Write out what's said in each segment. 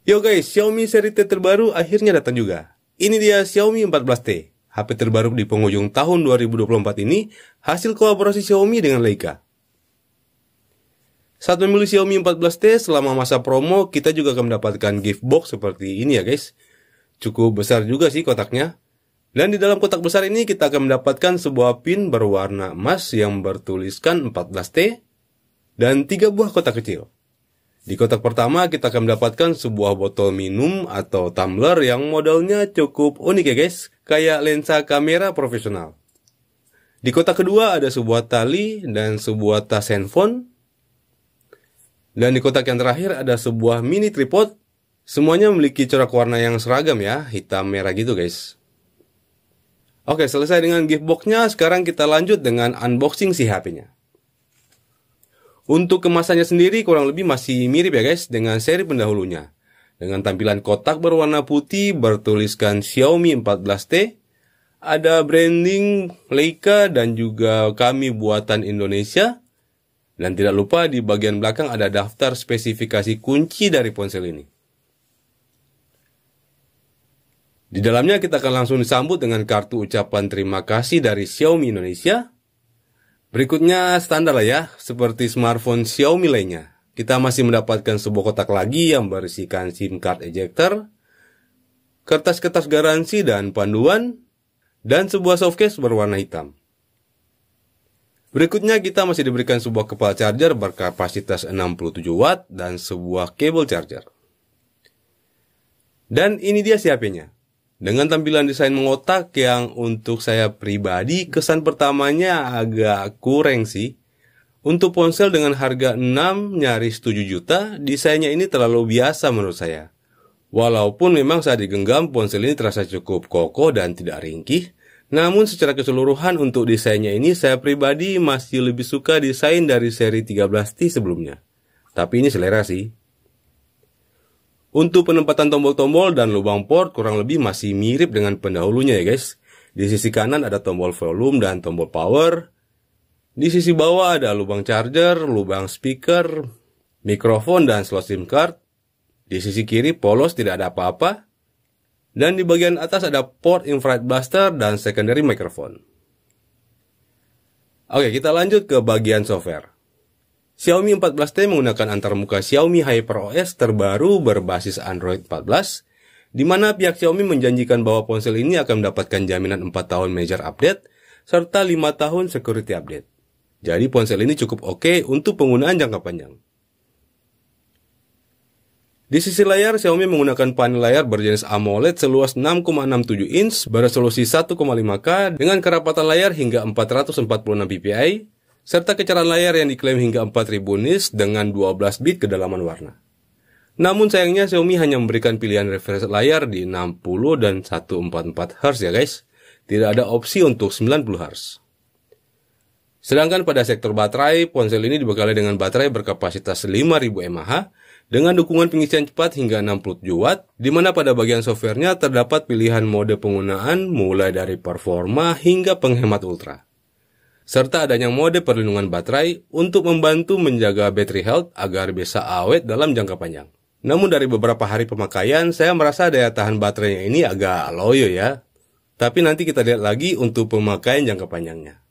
Yo guys, Xiaomi seri T terbaru akhirnya datang juga. Ini dia Xiaomi 14T, HP terbaru di penghujung tahun 2024 ini, hasil kolaborasi Xiaomi dengan Leica. Saat memilih Xiaomi 14T selama masa promo, kita juga akan mendapatkan gift box seperti ini ya guys. Cukup besar juga sih kotaknya. Dan di dalam kotak besar ini kita akan mendapatkan sebuah pin berwarna emas yang bertuliskan 14T dan 3 buah kotak kecil. Di kotak pertama kita akan mendapatkan sebuah botol minum atau tumbler yang modelnya cukup unik ya guys, kayak lensa kamera profesional. Di kotak kedua ada sebuah tali dan sebuah tas handphone. Dan di kotak yang terakhir ada sebuah mini tripod. Semuanya memiliki corak warna yang seragam ya, hitam merah gitu guys. Oke, selesai dengan gift box-nya, sekarang kita lanjut dengan unboxing si HP-nya. Untuk kemasannya sendiri kurang lebih masih mirip ya guys dengan seri pendahulunya. Dengan tampilan kotak berwarna putih bertuliskan Xiaomi 14T, ada branding Leica dan juga kami buatan Indonesia. Dan tidak lupa di bagian belakang ada daftar spesifikasi kunci dari ponsel ini. Di dalamnya kita akan langsung disambut dengan kartu ucapan terima kasih dari Xiaomi Indonesia. Berikutnya standar lah ya, seperti smartphone Xiaomi lainnya. Kita masih mendapatkan sebuah kotak lagi yang berisikan SIM card ejector, kertas-kertas garansi dan panduan, dan sebuah softcase berwarna hitam. Berikutnya kita masih diberikan sebuah kepala charger berkapasitas 67 watt dan sebuah kabel charger. Dan ini dia si HP-nya. Dengan tampilan desain mengotak yang untuk saya pribadi kesan pertamanya agak kurang sih. Untuk ponsel dengan harga 6 nyaris 7 juta, desainnya ini terlalu biasa menurut saya. Walaupun memang saat digenggam ponsel ini terasa cukup kokoh dan tidak ringkih, namun secara keseluruhan untuk desainnya ini saya pribadi masih lebih suka desain dari seri 13T sebelumnya. Tapi ini selera sih. Untuk penempatan tombol-tombol dan lubang port kurang lebih masih mirip dengan pendahulunya ya guys. Di sisi kanan ada tombol volume dan tombol power. Di sisi bawah ada lubang charger, lubang speaker, mikrofon dan slot SIM card. Di sisi kiri polos, tidak ada apa-apa. Dan di bagian atas ada port infrared blaster dan secondary microphone. Oke, kita lanjut ke bagian software. Xiaomi 14T menggunakan antarmuka Xiaomi HyperOS terbaru berbasis Android 14, di mana pihak Xiaomi menjanjikan bahwa ponsel ini akan mendapatkan jaminan 4 tahun major update, serta 5 tahun security update. Jadi ponsel ini cukup oke untuk penggunaan jangka panjang. Di sisi layar, Xiaomi menggunakan panel layar berjenis AMOLED seluas 6,67 inch beresolusi 1,5K dengan kerapatan layar hingga 446 ppi, serta kecerdasan layar yang diklaim hingga 4000 nits dengan 12 bit kedalaman warna. Namun sayangnya Xiaomi hanya memberikan pilihan refresh layar di 60 dan 144 Hz ya guys. Tidak ada opsi untuk 90 Hz. Sedangkan pada sektor baterai, ponsel ini dibekali dengan baterai berkapasitas 5000 mAh dengan dukungan pengisian cepat hingga 67 watt, di mana pada bagian softwarenya terdapat pilihan mode penggunaan mulai dari performa hingga penghemat ultra. Serta adanya mode perlindungan baterai untuk membantu menjaga battery health agar bisa awet dalam jangka panjang. Namun dari beberapa hari pemakaian, saya merasa daya tahan baterainya ini agak loyo ya. Tapi nanti kita lihat lagi untuk pemakaian jangka panjangnya.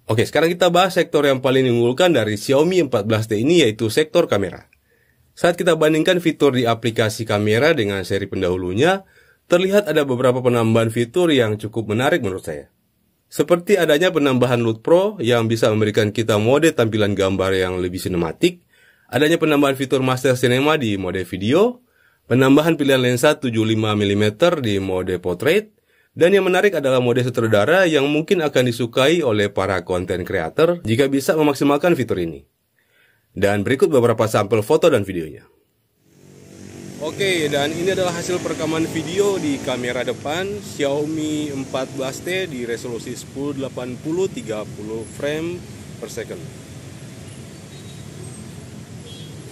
Oke, sekarang kita bahas sektor yang paling diunggulkan dari Xiaomi 14T ini, yaitu sektor kamera. Saat kita bandingkan fitur di aplikasi kamera dengan seri pendahulunya, terlihat ada beberapa penambahan fitur yang cukup menarik menurut saya. Seperti adanya penambahan LUT Pro yang bisa memberikan kita mode tampilan gambar yang lebih sinematik, adanya penambahan fitur Master Cinema di mode video, penambahan pilihan lensa 75mm di mode portrait, dan yang menarik adalah mode sutradara yang mungkin akan disukai oleh para content creator jika bisa memaksimalkan fitur ini. Dan berikut beberapa sampel foto dan videonya. Oke, dan ini adalah hasil perekaman video di kamera depan Xiaomi 14T di resolusi 1080 30 frame per second.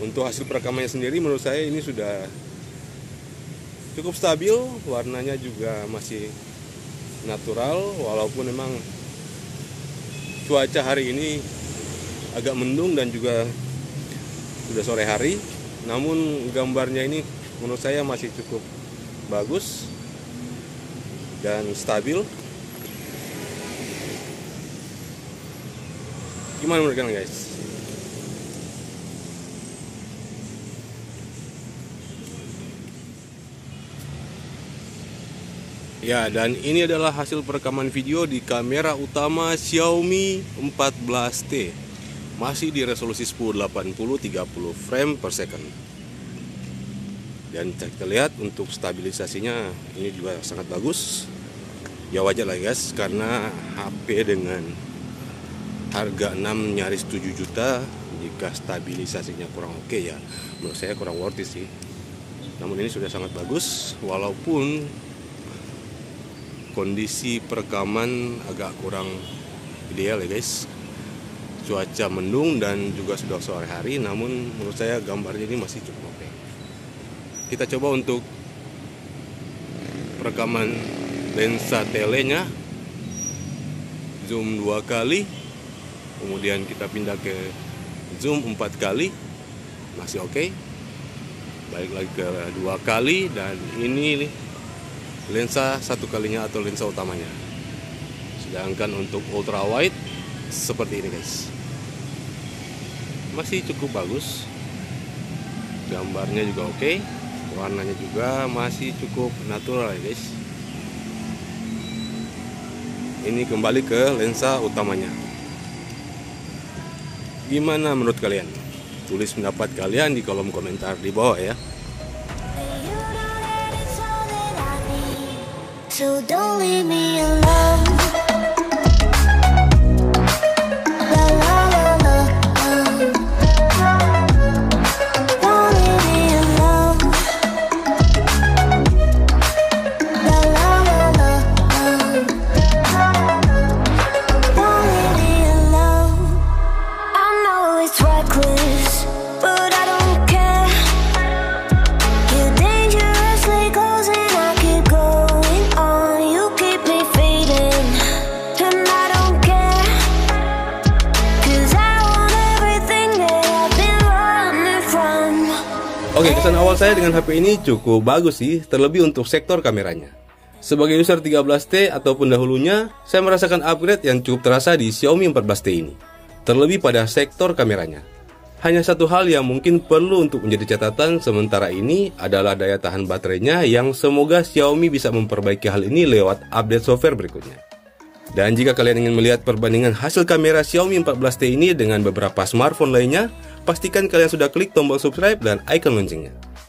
Untuk hasil perekamannya sendiri menurut saya ini sudah cukup stabil, warnanya juga masih natural walaupun memang cuaca hari ini agak mendung dan juga sudah sore hari. namun gambarnya ini menurut saya masih cukup bagus dan stabil. Gimana menurut kalian guys? Ya, dan ini adalah hasil perekaman video di kamera utama Xiaomi 14T. Masih di resolusi 1080 30 frame per second. Dan kita lihat untuk stabilisasinya ini juga sangat bagus. Ya wajar lah guys, karena HP dengan harga 6 nyaris 7 juta, jika stabilisasinya kurang oke ya menurut saya kurang worth it sih. Namun ini sudah sangat bagus, walaupun kondisi perekaman agak kurang ideal ya guys. Cuaca mendung dan juga sudah sore hari, namun menurut saya gambarnya ini masih cukup oke. Kita coba untuk perekaman lensa telenya, zoom 2 kali, kemudian kita pindah ke zoom 4 kali, masih oke. Balik lagi ke 2 kali, dan ini lensa 1 kalinya atau lensa utamanya. Sedangkan untuk ultra wide seperti ini guys, masih cukup bagus, gambarnya juga oke, warnanya juga masih cukup natural ya guys. Ini kembali ke lensa utamanya. Gimana menurut kalian? Tulis pendapat kalian di kolom komentar di bawah ya. So don't leave me alone. La la la la. Don't leave me alone. La la la la. Don't leave me alone. I know it's reckless, but I don't care. You're dangerously close and I keep going. Oke, kesan awal saya dengan HP ini cukup bagus sih, terlebih untuk sektor kameranya. Sebagai user 13T ataupun dahulunya, saya merasakan upgrade yang cukup terasa di Xiaomi 14T ini, terlebih pada sektor kameranya. Hanya satu hal yang mungkin perlu untuk menjadi catatan sementara ini adalah daya tahan baterainya, yang semoga Xiaomi bisa memperbaiki hal ini lewat update software berikutnya. Dan jika kalian ingin melihat perbandingan hasil kamera Xiaomi 14T ini dengan beberapa smartphone lainnya, pastikan kalian sudah klik tombol subscribe dan icon loncengnya.